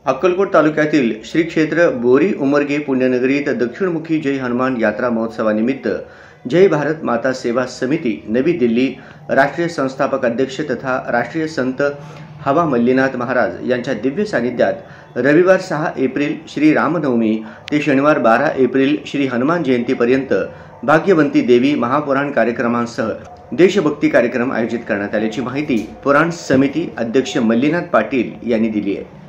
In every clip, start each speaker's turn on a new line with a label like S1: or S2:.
S1: अक्कलकोट तालुक्यातील श्री क्षेत्र बोरी उमरगे पुण्यनगरीत दक्षिणमुखी जय हनुमान यात्रा महोत्सवानिमित्त जय भारत माता सेवा समिती नवी दिल्ली राष्ट्रीय संस्थापक अध्यक्ष तथा राष्ट्रीय संत हवा मल्लीनाथ महाराज यांच्या दिव्य सानिध्यात रविवार 6 एप्रिल श्री रामनवमी ते शनिवार 12 एप्रिल श्री हनुमान जयंतीपर्यंत भाग्यवंती देवी महापुराण कार्यक्रमांसह देशभक्ती कार्यक्रम आयोजित करण्यात आल्याची माहिती पुराण समिती अध्यक्ष मल्लीनाथ पाटील यांनी दिली आहे।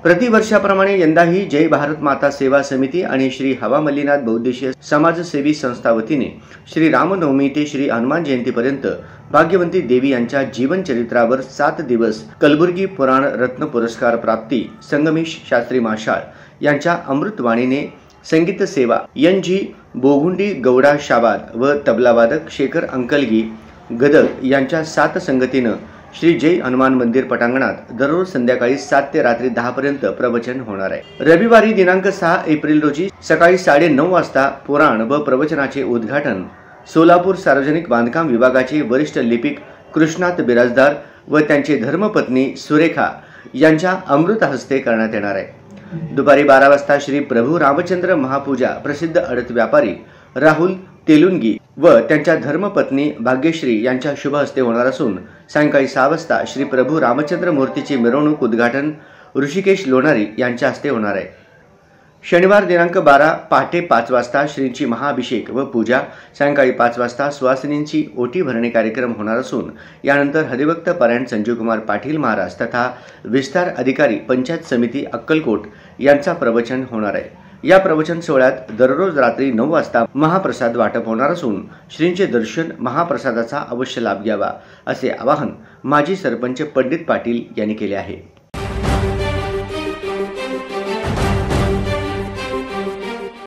S1: प्रतिवर्षाप्रमाणे यंदाही जय भारत माता सेवा समिती आणि श्री हवा मल्लीनाथ बहुउद्देशीय समाजसेवी संस्था वतीने श्री रामनवमी ते श्री हनुमान जयंतीपर्यंत भाग्यवंती देवी यांच्या जीवन चरित्रावर 7 दिवस कलबुर्गी पुराण रत्न पुरस्कार प्राप्ती संगमेश शास्त्री माशाळ यांच्या अमृतवाणीने संगीत सेवा NG बोगुंडी गौडा शाबाद व तबलावादक शेखर अंकलगी गदग यांच्या 7 संगतीनं श्री जय हनुमान मंदिर पटांगणात दररोज संध्याकाळी 7 ते रात्री 10 पर्यंत प्रवचन होणार आहे। रविवारी दिनांक 6 एप्रिल रोजी सकाळी 9:30 वाजता पुराण व प्रवचनाचे उद्घाटन सोलापूर सार्वजनिक बांधकाम विभागाचे वरिष्ठ लिपिक कृष्णात बिराजदार व त्यांचे धर्मपत्नी सुरेखा यांच्या अमृत हस्ते करण्यात येणार आहे। दुपारी 12 वाजता श्री प्रभू रामचंद्र महापूजा प्रसिद्ध अडत व्यापारी राहुल तेलुंगी व त्यांच्या धर्मपत्नी भाग्यश्री यांच्या शुभ हस्ते होणार असून सायंकाळी 6 वाजता श्री प्रभू रामचंद्र मूर्तीची मिरवणूक उद्घाटन ऋषिकेश लोणारी यांच्या हस्ते होणार आहे। शनिवार दिनांक 12 पहाटे 5 वाजता श्रींची महाअभिषेक व पूजा, सायंकाळी 5 वाजता सुवासिनींची ओटी भरणे कार्यक्रम होणार असून यानंतर हरिभक्त परायण संजीवकुमार पाटील महाराज तथा विस्तार अधिकारी पंचायत समिती अक्कलकोट यांचा प्रवचन होणार आहे। या प्रवचन सोहळ्यात दररोज रात्री 9 वाजता महाप्रसाद वाटप होणार असून श्रींचे दर्शन महाप्रसादाचा अवश्य लाभ घ्यावा असे आवाहन माजी सरपंच पंडित पाटील यांनी केले आहे।